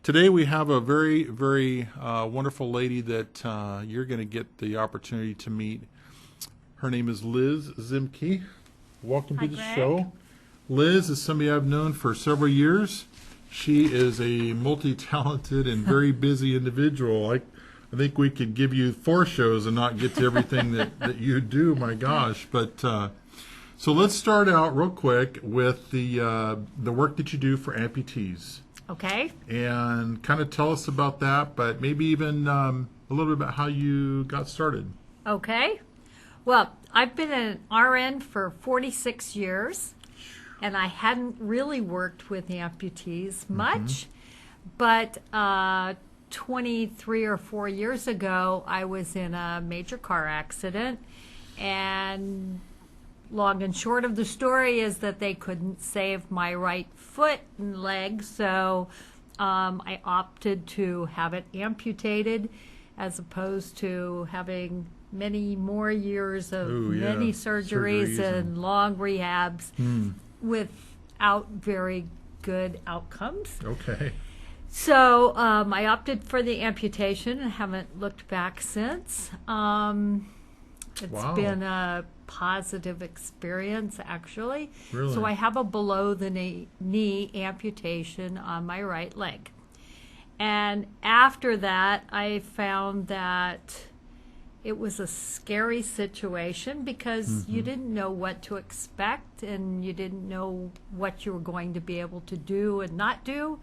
Today we have a very, very wonderful lady that you're going to get the opportunity to meet. Her name is Liz Zemke. Welcome to the show. Liz is somebody I've known for several years. She is a multi-talented and very busy individual. I think we could give you 4 shows and not get to everything that you do. My gosh! But so let's start out real quick with the work that you do for amputees. Okay. And kind of tell us about that, but maybe even a little bit about how you got started. Okay. Well, I've been an RN for 46 years, and I hadn't really worked with amputees much, but 23 or 4 years ago, I was in a major car accident, and long and short of the story is that they couldn't save my right foot and leg, so I opted to have it amputated as opposed to having many more years of many surgeries and long rehabs without very good outcomes. Okay. So I opted for the amputation and haven't looked back since. It's been a positive experience, actually. Really? So I have a below-the-knee amputation on my right leg. And after that, I found that it was a scary situation because you didn't know what to expect and you didn't know what you were going to be able to do and not do.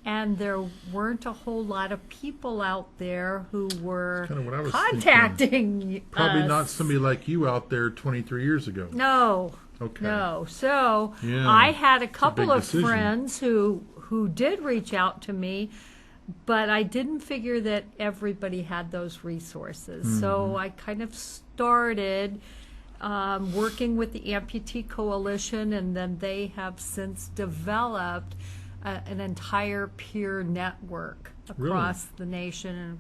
And there weren't a whole lot of people out there who were contacting us. Probably not somebody like you out there 23 years ago. No. Okay. No. So I had a couple of friends who did reach out to me, but I didn't figure that everybody had those resources. So I kind of started working with the Amputee Coalition, and then they have since developed an entire peer network across the nation and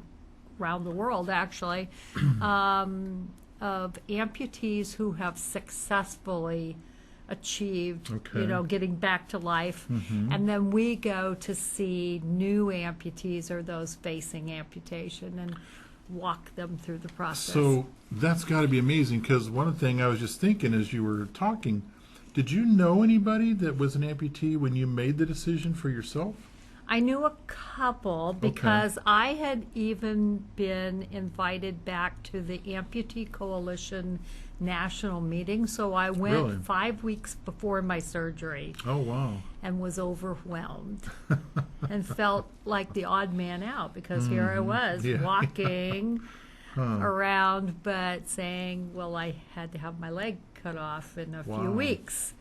around the world, actually, of amputees who have successfully achieved, getting back to life. And then we go to see new amputees or those facing amputation and walk them through the process. So that's got to be amazing, because one thing I was just thinking as you were talking, did you know anybody that was an amputee when you made the decision for yourself? I knew a couple because I had even been invited back to the Amputee Coalition national meeting. So I went 5 weeks before my surgery. Oh, wow. And was overwhelmed and felt like the odd man out because here I was walking around but saying, well, I had to have my leg cut off in a few weeks.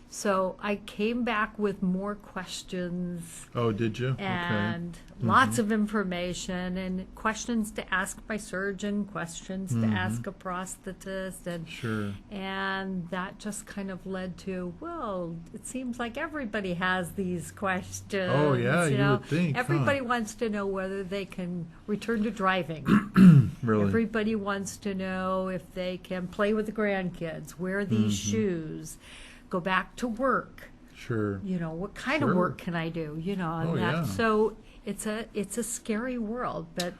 So I came back with more questions. Oh, did you? And lots of information and questions to ask my surgeon, questions to ask a prosthetist. And that just kind of led to, well, it seems like everybody has these questions. Oh, yeah, you would think. Everybody wants to know whether they can return to driving. Really? Everybody wants to know if they can play with the grandkids, wear these shoes, go back to work. Sure. What kind of work can I do? So it's a scary world, but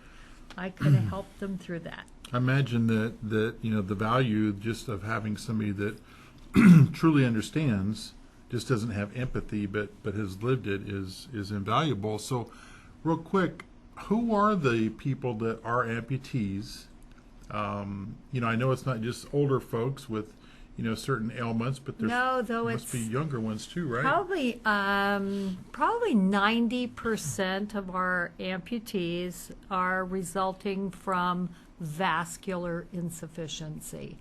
I could have helped them through that. I imagine that the value just of having somebody that truly understands, just doesn't have empathy, but has lived it is invaluable. So, real quick, who are the people that are amputees? I know it's not just older folks with certain ailments, but there must be younger ones too, right? Probably 90% of our amputees are resulting from vascular insufficiency.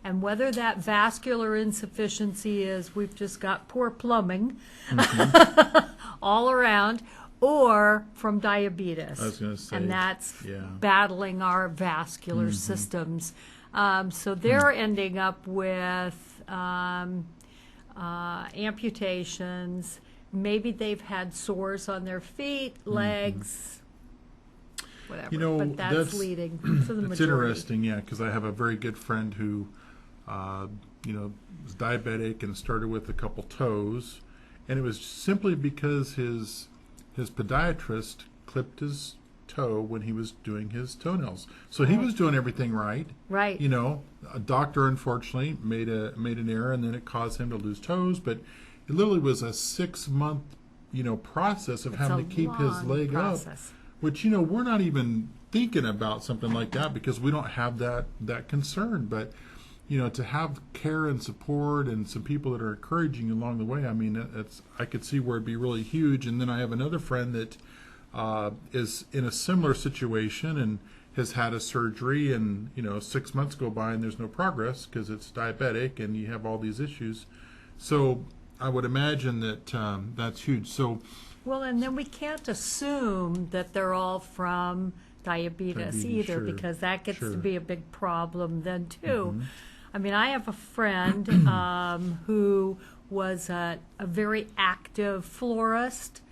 And whether that vascular insufficiency is we've just got poor plumbing all around, or from diabetes. I was going to say. And that's battling our vascular systems. So they're ending up with amputations. Maybe they've had sores on their feet, legs, whatever. But that's leading to the majority. It's interesting, because I have a very good friend who, was diabetic and started with a couple toes, and it was simply because his his podiatrist clipped his toe when he was doing his toenails. So he was doing everything right. Right. You know, a doctor unfortunately made an error, and then it caused him to lose toes. But it literally was a 6-month, process of having to keep his leg up. Which we're not even thinking about something like that because we don't have that concern. But to have care and support and some people that are encouraging you along the way, I mean, I could see where it'd be really huge. And then I have another friend that is in a similar situation and has had a surgery, and 6 months go by and there's no progress because it's diabetic and you have all these issues. So I would imagine that that's huge. So well, and then we can't assume that they're all from diabetes either, sure, because that gets sure. to be a big problem then too. Mhm. I mean, I have a friend who was a very active florist,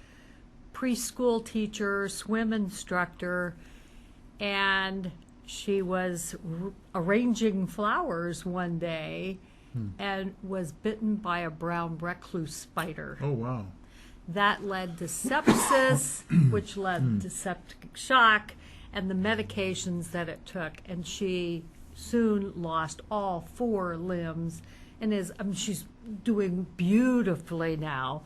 preschool teacher, swim instructor, and she was arranging flowers one day and was bitten by a brown recluse spider. Oh, wow. That led to sepsis, which led to septic shock, and the medications that it took. And she soon lost all 4 limbs and she's doing beautifully now,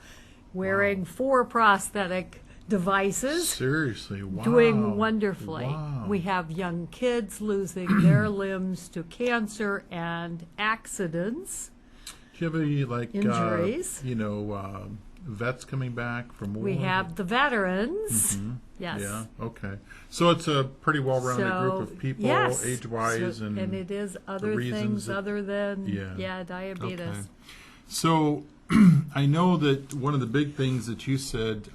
wearing 4 prosthetic devices. Seriously, wow. Doing wonderfully. Wow. We have young kids losing their limbs to cancer and accidents. Do you have any Injuries. Vets coming back from war? We have the veterans. Mm-hmm. Yes. Yeah. Okay. So it's a pretty well-rounded group of people, yes. age-wise, and it is other reasons things other than Yeah. diabetes. Okay. So I know that one of the big things that you said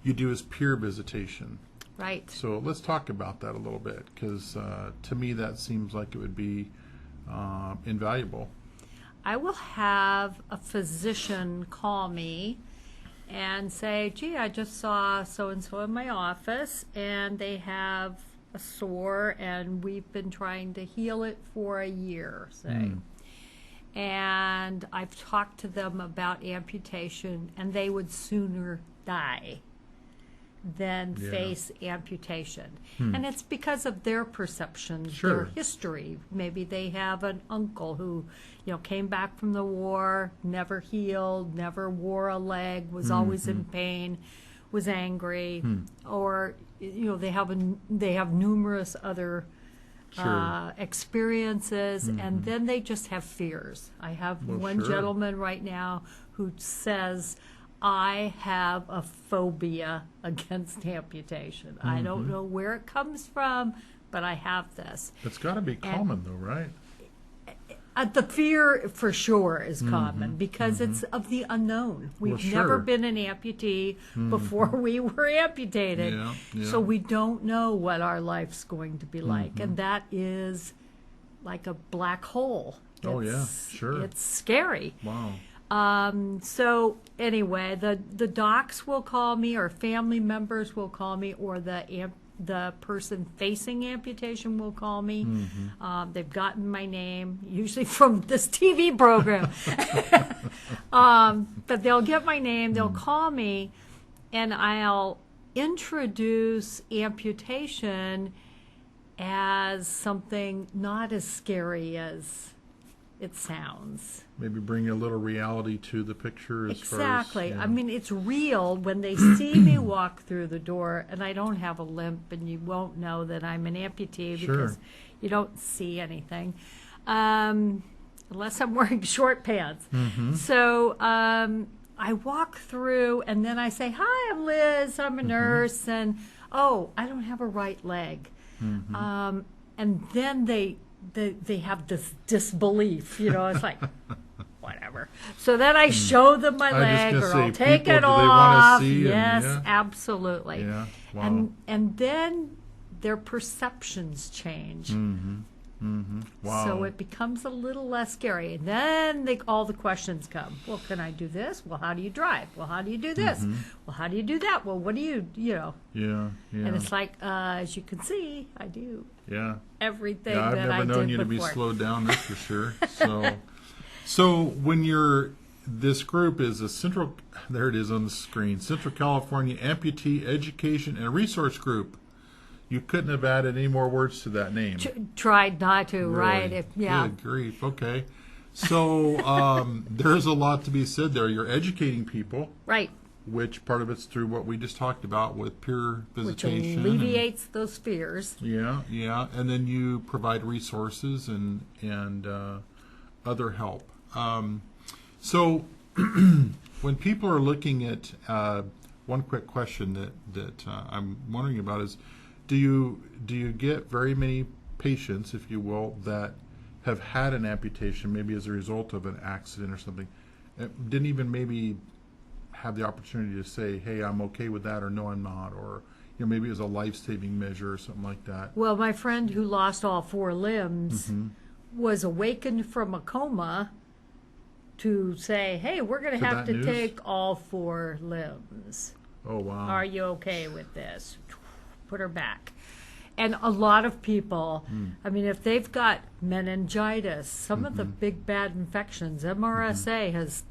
you do is peer visitation. Right. So let's talk about that a little bit, because to me that seems like it would be invaluable. I will have a physician call me and say, gee, I just saw so-and-so in my office, and they have a sore, and we've been trying to heal it for a year, say. And I've talked to them about amputation, and they would sooner die than face amputation. And it's because of their perceptions, Sure. their history. Maybe they have an uncle who, came back from the war, never healed, never wore a leg, was always in pain, was angry, or they have numerous other Sure. experiences, and then they just have fears. I have one sure. gentleman right now who says, I have a phobia against amputation. I don't know where it comes from, but I have this. It's got to be common, though, right? The fear, for sure, is common because it's of the unknown. We've Well, never sure. been an amputee before we were amputated. Yeah. So we don't know what our life's going to be like. And that is like a black hole. Oh, yeah, It's- sure. It's scary. Wow. So anyway, the docs will call me, or family members will call me, or the person facing amputation will call me. They've gotten my name, usually from this TV program. But they'll get my name, they'll call me, and I'll introduce amputation as something not as scary as it sounds. Maybe bring a little reality to the picture as Exactly. far as... I mean, it's real when they see me walk through the door, and I don't have a limp, and you won't know that I'm an amputee Sure. because you don't see anything, unless I'm wearing short pants. So I walk through, and then I say, hi, I'm Liz, I'm a nurse, and, oh, I don't have a right leg. And then they have this disbelief, it's like, whatever. So then I show them my leg, just or gonna I'll say, take people, it do they wanna off. see? And, Yes, yeah. absolutely. Yeah, wow. And then their perceptions change. Wow. So it becomes a little less scary. And then all the questions come. Well, can I do this? Well, how do you drive? Well, how do you do this? Well, how do you do that? Well, what do you. Yeah. And it's like, as you can see, I do Yeah. everything Yeah, I've that I never did known you to be before. slowed down, that's for sure. So when you're this group is there it is on the screen, Central California Amputee Education and Resource Group. You couldn't have added any more words to that name. Tried not to, right? Really? Yeah. Good grief. Okay. So there's a lot to be said there. You're educating people. Right. Which part of it's through what we just talked about with peer visitation. Which alleviates those fears. Yeah, yeah. And then you provide resources and other help. So when people are looking at, one quick question that I'm wondering about is, do you get very many patients, if you will, that have had an amputation, maybe as a result of an accident or something, didn't even maybe have the opportunity to say, hey, I'm okay with that, or no, I'm not, or maybe it was a life-saving measure or something like that? Well, my friend who lost all 4 limbs was awakened from a coma to say, hey, we're going to have to take all 4 limbs. Oh, wow. Are you okay with this? Put her back. And a lot of people, I mean, if they've got meningitis, some of the big bad infections, MRSA has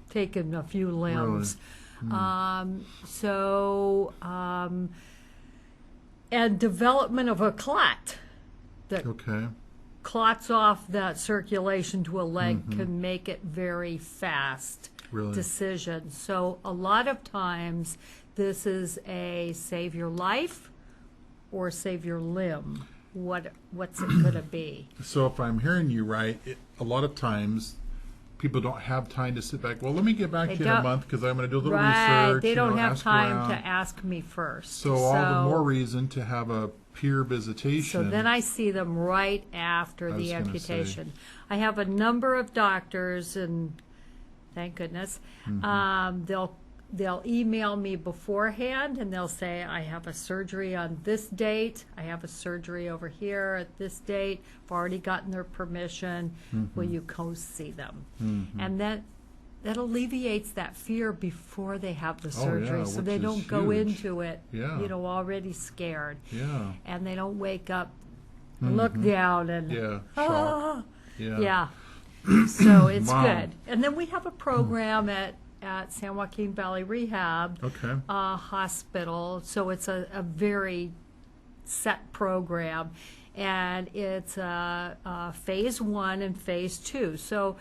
taken a few limbs. Really? And development of a clot that clots off that circulation to a leg can make it very fast decision. So a lot of times this is a save your life or save your limb. What's it going to be? So if I'm hearing you right, a lot of times people don't have time to sit back. Well, let me get back to you in a month because I'm going to do a little research. They don't have time to ask me first. So all the more reason to have a peer visitation. So then I see them right after the amputation. I have a number of doctors, and thank goodness, they'll email me beforehand, and they'll say, I have a surgery on this date. I have a surgery over here at this date. I've already gotten their permission. Will you go see them? And that alleviates that fear before they have the surgery, so they don't go into it, already scared. Yeah. And they don't wake up, look down, and shock. So it's good. And then we have a program at San Joaquin Valley Rehab Hospital. So it's a very set program, and it's phase 1 and phase 2. So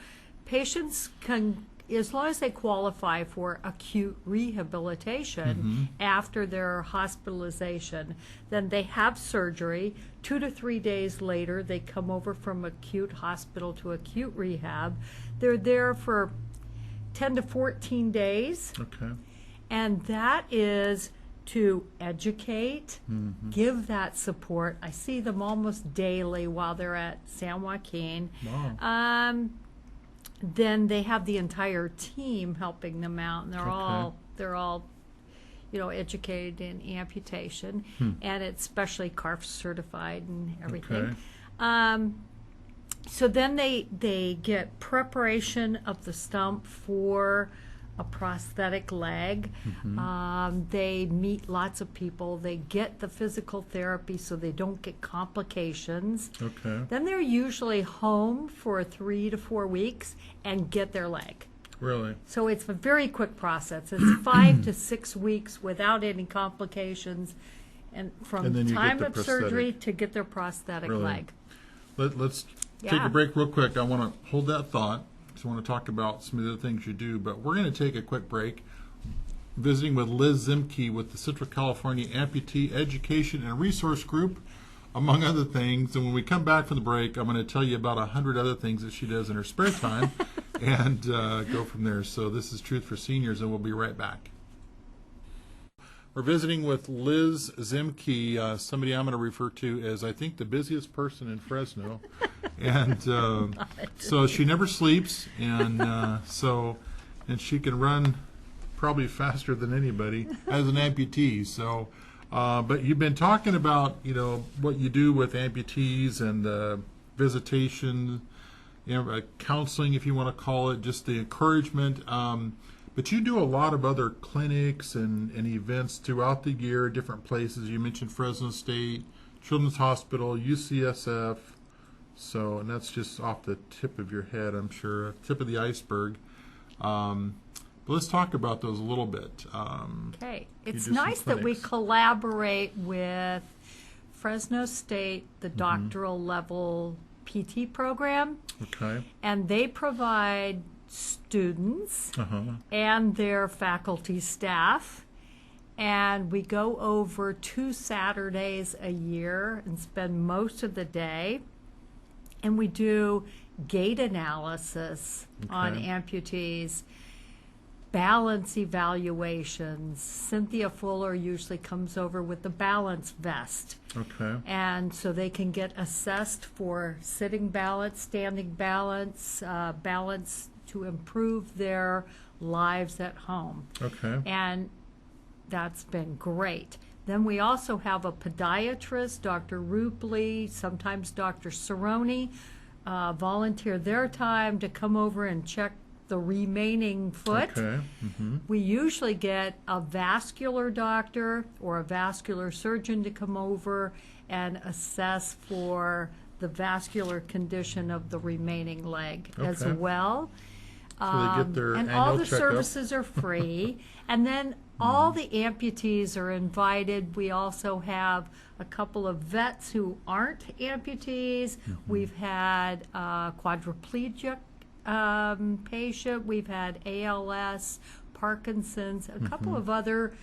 patients can, as long as they qualify for acute rehabilitation after their hospitalization, then they have surgery. 2 to 3 days later, they come over from acute hospital to acute rehab. They're there for 10 to 14 days. And that is to educate, give that support. I see them almost daily while they're at San Joaquin. Wow. Then they have the entire team helping them out, and they're all educated in amputation, and it's specially CARF certified and everything. So then they get preparation of the stump for a prosthetic leg. They meet lots of people. They get the physical therapy so they don't get complications. Then they're usually home for 3 to 4 weeks and get their leg. Really? So it's a very quick process. It's 5 to 6 weeks without any complications, and from time of surgery to get their prosthetic leg. Let's take a break real quick. I want to hold that thought. I want to talk about some of the other things you do, but we're going to take a quick break. Visiting with Liz Zemke with the Central California Amputee Education and Resource Group, among other things. And when we come back from the break, I'm going to tell you about 100 other things that she does in her spare time and go from there. So this is Truth for Seniors, and we'll be right back. We're visiting with Liz Zemke, somebody I'm going to refer to as, I think, the busiest person in Fresno. And so she never sleeps, and and she can run probably faster than anybody as an amputee. So, but you've been talking about, what you do with amputees and visitation, counseling, if you want to call it, just the encouragement. But you do a lot of other clinics and events throughout the year, different places. You mentioned Fresno State, Children's Hospital, UCSF. So, and that's just off the tip of your head, I'm sure, tip of the iceberg. But let's talk about those a little bit. Okay. you It's do some nice that we clinics. collaborate with Fresno State, the doctoral level PT program, Okay. and they provide students and their faculty staff. And we go over 2 Saturdays a year and spend most of the day. And we do gait analysis on Okay. amputees, balance evaluations. Cynthia Fuller usually comes over with the balance vest. Okay. And so they can get assessed for sitting balance, standing balance, balance to improve their lives at home. Okay. And that's been great. Then we also have a podiatrist, Dr. Rupley, sometimes Dr. Cerrone, volunteer their time to come over and check the remaining foot. Okay. We usually get a vascular doctor or a vascular surgeon to come over and assess for the vascular condition of the remaining leg as Okay. well. So they get their and annual all the checkup. services are free. And then all the amputees are invited. We also have a couple of vets who aren't amputees. We've had a quadriplegic patient. We've had ALS, Parkinson's, a couple of other,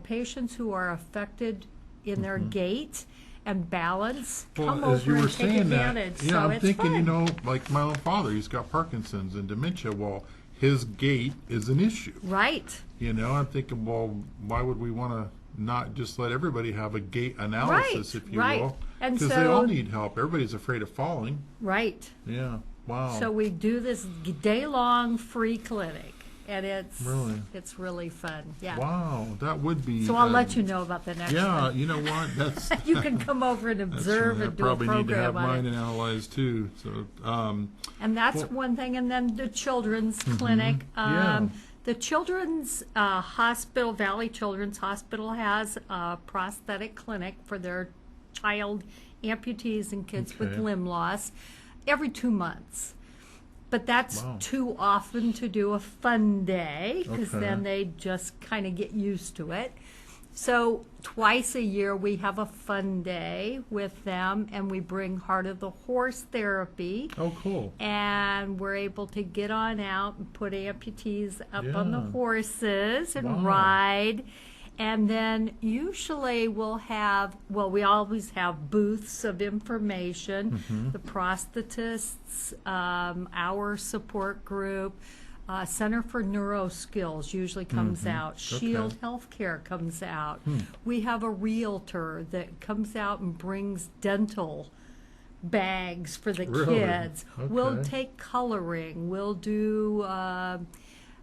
patients who are affected in their gait and balance. Come Well, as over you were and take saying that, advantage. yeah, So I'm it's thinking, fun. like my own father, he's got Parkinson's and dementia. Well, his gait is an issue. Right. I'm thinking, well, why would we want to not just let everybody have a gait analysis, Right, if you right. will? And Because they so- all need help. Everybody's afraid of falling. Right. Yeah. Wow. So we do this day-long free clinic, and Really? it's really fun. Yeah. Wow, that would be. So I'll let you know about the next Yeah, one. you know what? That's. You can come over and That's observe true. I and do a probably need to have program on mine it. analyzed too. So, And that's Well- one thing. And then the children's clinic. Yeah. The children's hospital, Valley Children's Hospital, has a prosthetic clinic for their child amputees and kids with Okay. limb loss every 2 months. But that's Wow. too often to do a fun day, because Okay. then they just kind of get used to it. So twice a year we have a fun day with them, and we bring Heart of the Horse therapy. oh, cool. And we're able to get on out and put amputees up on the Yeah. horses and Wow. ride. And then usually we always have booths of information. Mm-hmm. The prosthetists, our support group, Center for Neuro Skills usually comes out. Shield Healthcare comes out. We have a realtor that comes out and brings dental bags for the Really? kids. We'll Okay. take coloring. We'll do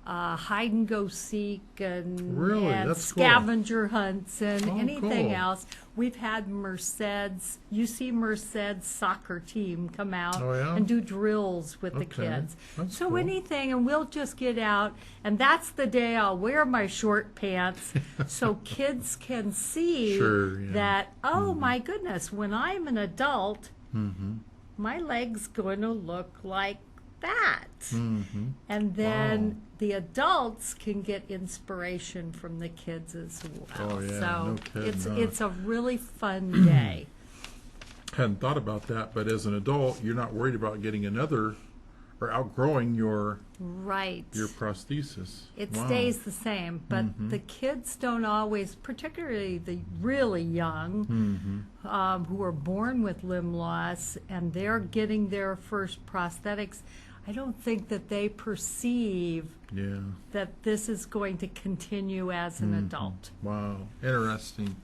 hide and go seek and, Really? and That's cool. scavenger hunts and Oh, anything cool. else. We've had UC Merced's soccer team come out Oh, yeah? and do drills with the Okay. kids. That's So cool. anything, and we'll just get out, and that's the day I'll wear my short pants so kids can see Sure, yeah. that, oh my goodness, when I'm an adult, my leg's going to look like that. And then Wow. the adults can get inspiration from the kids as well. Oh, yeah, So no kidding, it's a really fun day. Hadn't thought about that, but as an adult, you're not worried about getting another or outgrowing your Right. prosthesis. It Wow. stays the same, but the kids don't always, particularly the really young, who are born with limb loss and they're getting their first prosthetics. I don't think that they perceive Yeah. that this is going to continue as an adult. Wow. Interesting.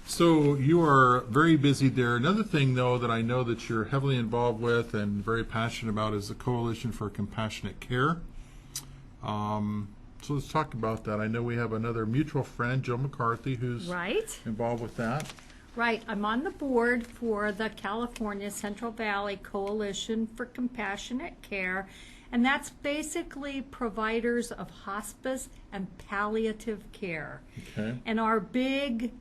So you are very busy there. Another thing, though, that I know that you're heavily involved with and very passionate about is the Coalition for Compassionate Care. So let's talk about that. I know we have another mutual friend, Joe McCarthy, who's Right? involved with that. Right. I'm on the board for the California Central Valley Coalition for Compassionate Care, and that's basically providers of hospice and palliative care. Okay. And our big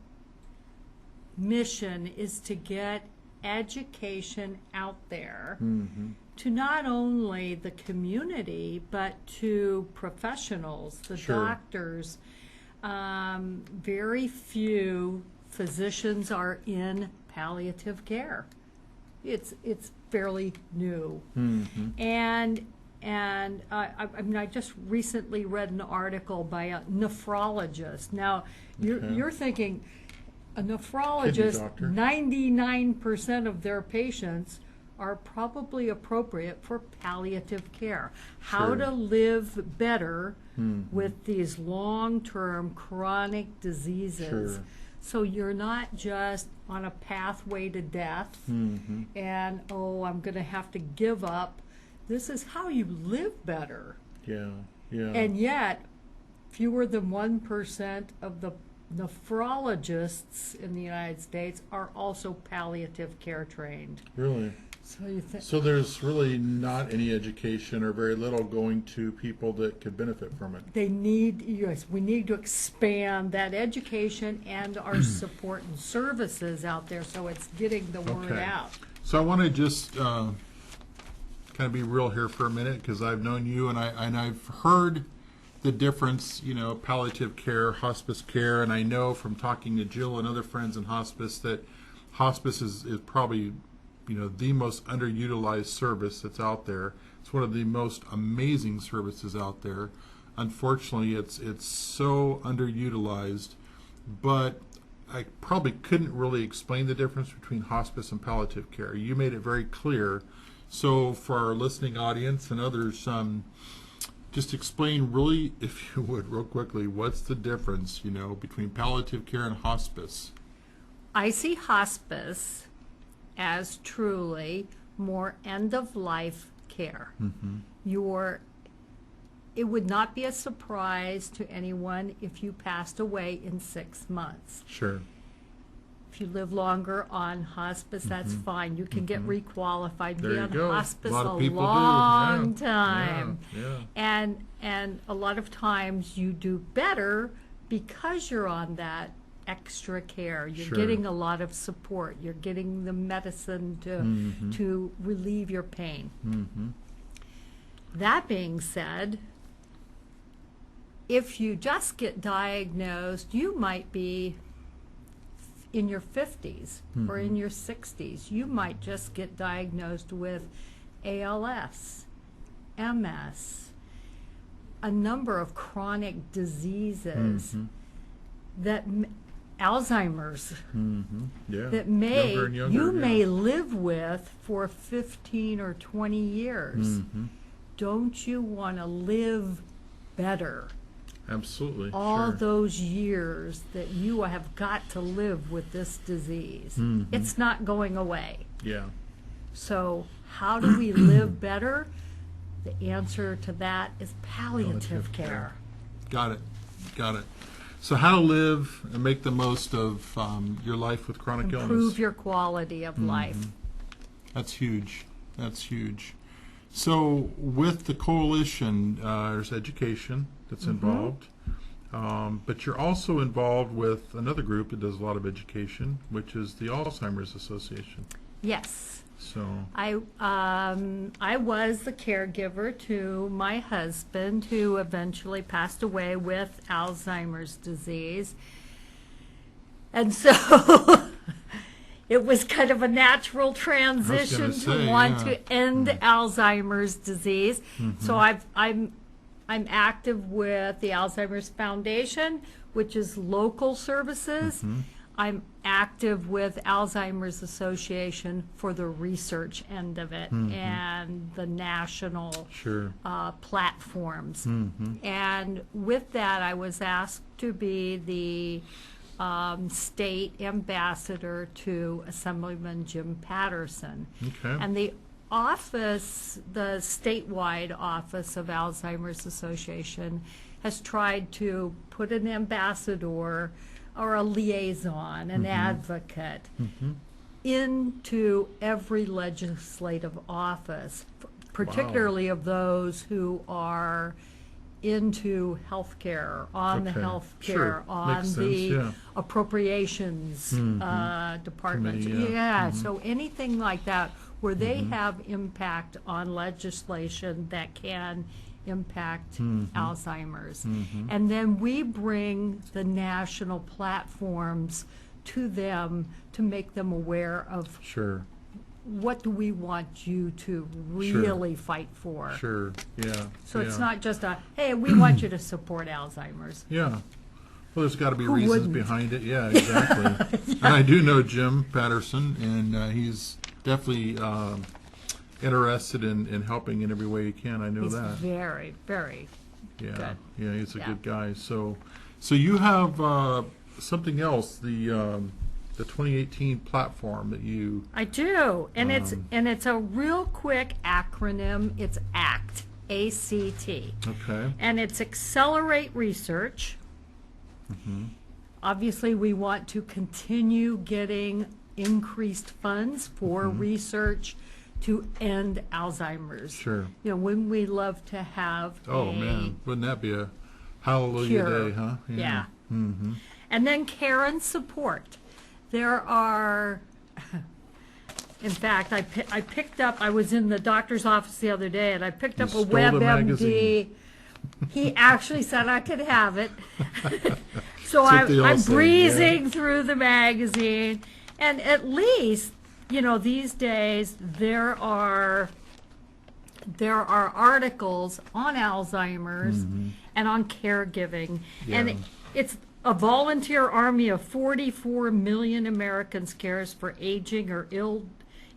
mission is to get education out there Mm-hmm. to not only the community, but to professionals, the Sure. doctors. Very few physicians are in palliative care. It's fairly new. Mm-hmm. And I mean, I just recently read an article by a nephrologist. Now, Okay. you're thinking, a Kidney nephrologist, doctor. 99% of their patients are probably appropriate for palliative care. How Sure. to live better Mhm. with these long-term chronic diseases. Sure. So you're not just on a pathway to death Mm-hmm. and, oh, I'm going to have to give up. This is how you live better. Yeah. Yeah. And yet, fewer than 1% of the nephrologists in the United States are also palliative care trained. Really. So you think, So there's really not any education or very little going to people that could benefit from it. they need, yes, we need to expand that education and our support and services out there so it's getting the word Okay. out. So I want to just kind of be real here for a minute because I've known you and I've heard the difference, you know, palliative care, hospice care, and I know from talking to Jill and other friends in hospice that hospice is probably, you know, the most underutilized service that's out there. It's one of the most amazing services out there. Unfortunately, it's so underutilized, but I probably couldn't really explain the difference between hospice and palliative care. You made it very clear. So for our listening audience and others, just explain really, if you would, real quickly, what's the difference, you know, between palliative care and hospice? I see hospice as truly more end-of-life care. It would not be a surprise to anyone if you passed away in 6 months. Sure. If you live longer on hospice, that's fine. You can get requalified, There be you on go. hospice A lot of people do. long Yeah. time. Yeah. And a lot of times you do better because you're on that extra care. You're Sure. getting a lot of support. You're getting the medicine to relieve your pain. Mm-hmm. That being said, if you just get diagnosed, you might be in your 50s or in your 60s. You might just get diagnosed with ALS, MS, a number of chronic diseases that Alzheimer's Mm-hmm. Yeah. that may Younger and younger, you yeah. may live with for 15 or 20 years. Mm-hmm. Don't you want to live better? Absolutely. All sure. those years that you have got to live with this disease. It's not going away. Yeah. So how do we live better? The answer to that is palliative Palliative care. care. Got it. Got it. So how to live and make the most of your life with chronic illness. Improve your quality of life. That's huge. That's huge. So with the coalition, there's education that's involved, but you're also involved with another group that does a lot of education, which is the Alzheimer's Association. Yes. So I was the caregiver to my husband, who eventually passed away with Alzheimer's disease. And so it was kind of a natural transition say, to want yeah. to end Alzheimer's disease. So I'm active with the Alzheimer's Foundation, which is local services. I'm active with Alzheimer's Association for the research end of it and the national sure. platforms. And with that, I was asked to be the state ambassador to Assemblyman Jim Patterson. Okay. And the office, the statewide office of Alzheimer's Association, has tried to put an ambassador or a liaison, an advocate, into every legislative office, particularly of those who are into healthcare, on the Okay. healthcare, Sure. on Makes sense, the yeah. appropriations departments. Committee, yeah. So anything like that where they have impact on legislation that can impact Alzheimer's. And then we bring the national platforms to them to make them aware of Sure. what do we want you to really fight for. Sure. Yeah. So it's yeah. not just a, hey, we want you to support Alzheimer's. Yeah. Well, there's got to be Who reasons wouldn't? behind it. Yeah, exactly. And I do know Jim Patterson, and he's definitely interested in helping in every way he can. I know He's that. very, very Yeah. good. Yeah, he's a Yeah. good guy. So you have something else, the 2018 platform that you. I do, and it's a real quick acronym. It's ACT, A-C-T, Okay. and it's Accelerate Research. Obviously, we want to continue getting increased funds for research to end Alzheimer's. Sure. You know, wouldn't we love to have Oh man, wouldn't that be a hallelujah cure. day, huh? Yeah. Mm-hmm. And then care and support. There are, in fact, I picked up, I was in the doctor's office the other day, and I picked up a stole the WebMD. magazine. He actually said I could have it. So That's what they all I'm say, breezing through the magazine, and at least, you know, these days there are articles on Alzheimer's and on caregiving, Yeah. and it's a volunteer army of 44 million Americans cares for aging or ill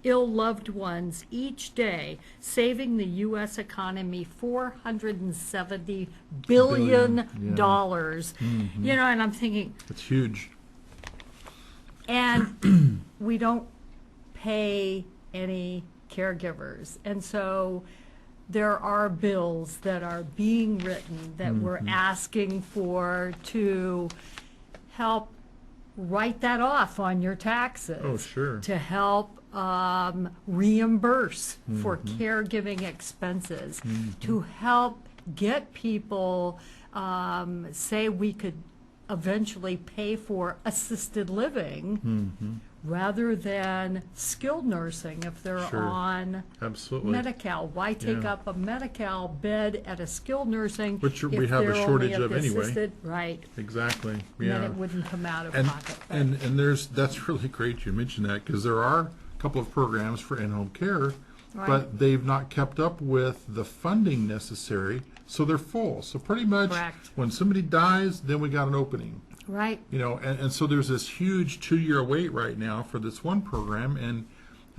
loved ones each day, saving the U.S. economy $470 billion. You know, and I'm thinking, It's huge. and we don't pay any caregivers. And so there are bills that are being written that we're asking for to help write that off on your taxes. Oh, sure. To help reimburse for caregiving expenses, to help get people, say we could eventually pay for assisted living rather than skilled nursing if they're Sure. on Absolutely. Medi-Cal. Why take Yeah. up a Medi-Cal bed at a skilled nursing Which if we have a they're only shortage at of the anyway. assisted? Right. Exactly. And then Yeah. it wouldn't come out of And pocket. But- and that's really great you mentioned that, because there are a couple of programs for in-home care, Right. but they've not kept up with the funding necessary, so they're full. So pretty much Correct. when somebody dies, then we got an opening. right. You know, and so there's this huge 2-year wait right now for this one program, and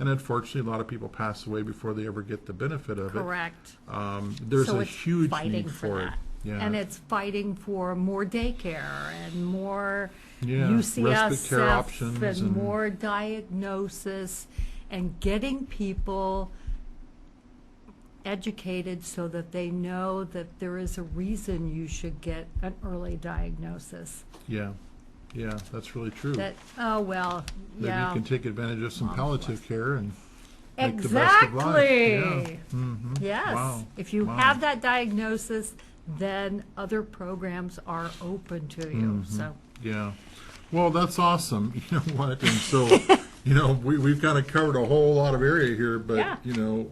unfortunately a lot of people pass away before they ever get the benefit of Correct. it. There's So a it's huge fighting need for for it. that. Yeah. And it's fighting for more daycare and more Yeah, respite care UCSF options and and- more diagnosis and getting people educated so that they know that there is a reason you should get an early diagnosis. Yeah, yeah, that's really true. That, oh, well, That yeah. you can take advantage of some Mom palliative care and make the best of life. Exactly. Yeah. Mhm. Yes. Wow. If you Wow. have that diagnosis, then other programs are open to you. Mm-hmm. So, Yeah. Well, that's awesome. You know what? And so, you know, we've kind of covered a whole lot of area here, but, Yeah. you know,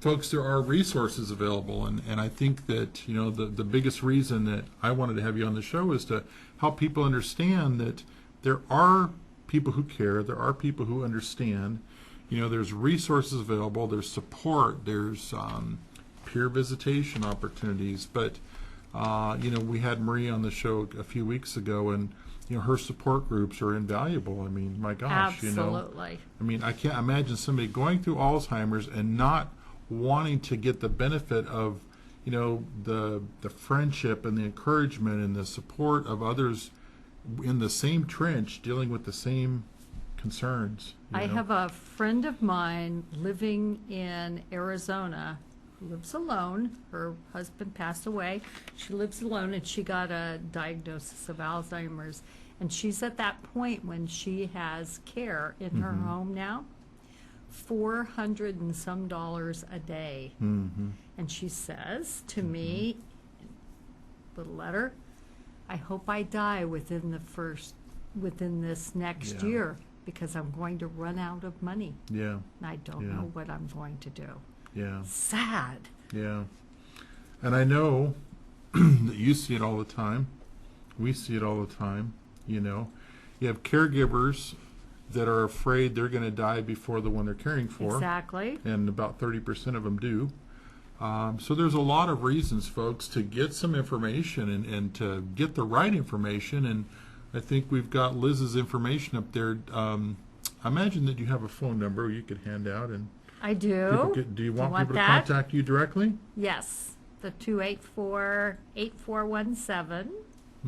folks, there are resources available. And I think that, you know, the biggest reason that I wanted to have you on the show is to help people understand that there are people who care, there are people who understand. You know, there's resources available, there's support, there's peer visitation opportunities. But, you know, we had Marie on the show a few weeks ago, and, you know, her support groups are invaluable. I mean, my gosh, you know. absolutely. I mean, I can't imagine somebody going through Alzheimer's and not wanting to get the benefit of, you know, the friendship and the encouragement and the support of others in the same trench dealing with the same concerns. I have a friend of mine living in Arizona who lives alone. Her husband passed away. She lives alone, and she got a diagnosis of Alzheimer's. And she's at that point when she has care in her home now. $400 and some a day. Mm-hmm. And she says to me, little letter, I hope I die within this next Yeah. year, because I'm going to run out of money. Yeah. And I don't Yeah. know what I'm going to do. Yeah. Sad. Yeah. And I know that you see it all the time. We see it all the time. You know, you have caregivers that are afraid they're going to die before the one they're caring for. Exactly. And about 30% of them do. So there's a lot of reasons, folks, to get some information and to get the right information. And I think we've got Liz's information up there. I imagine that you have a phone number you could hand out. And I do. do you want people to that? contact you directly? Yes. The 284-8417.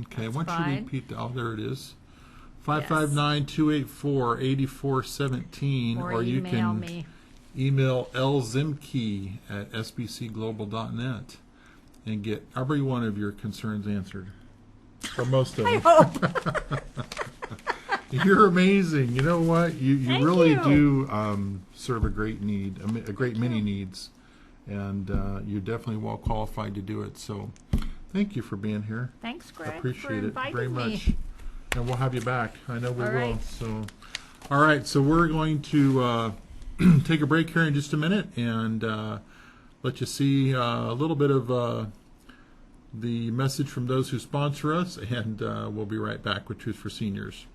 Okay, That's why don't you fine. repeat that? Oh, there it is. 559-284-8417. Or you email can me. email lzemke@sbcglobal.net and get every one of your concerns answered. Or most of I them. hope. You're amazing. You know what? You Thank really you. do serve a great need, a great many needs. And you're definitely well qualified to do it. So thank you for being here. Thanks, Greg, I appreciate for it inviting very me. much. And we'll have you back. I know we All will. right. So, all right. So we're going to take a break here in just a minute and let you see a little bit of the message from those who sponsor us, and we'll be right back with Truth for Seniors.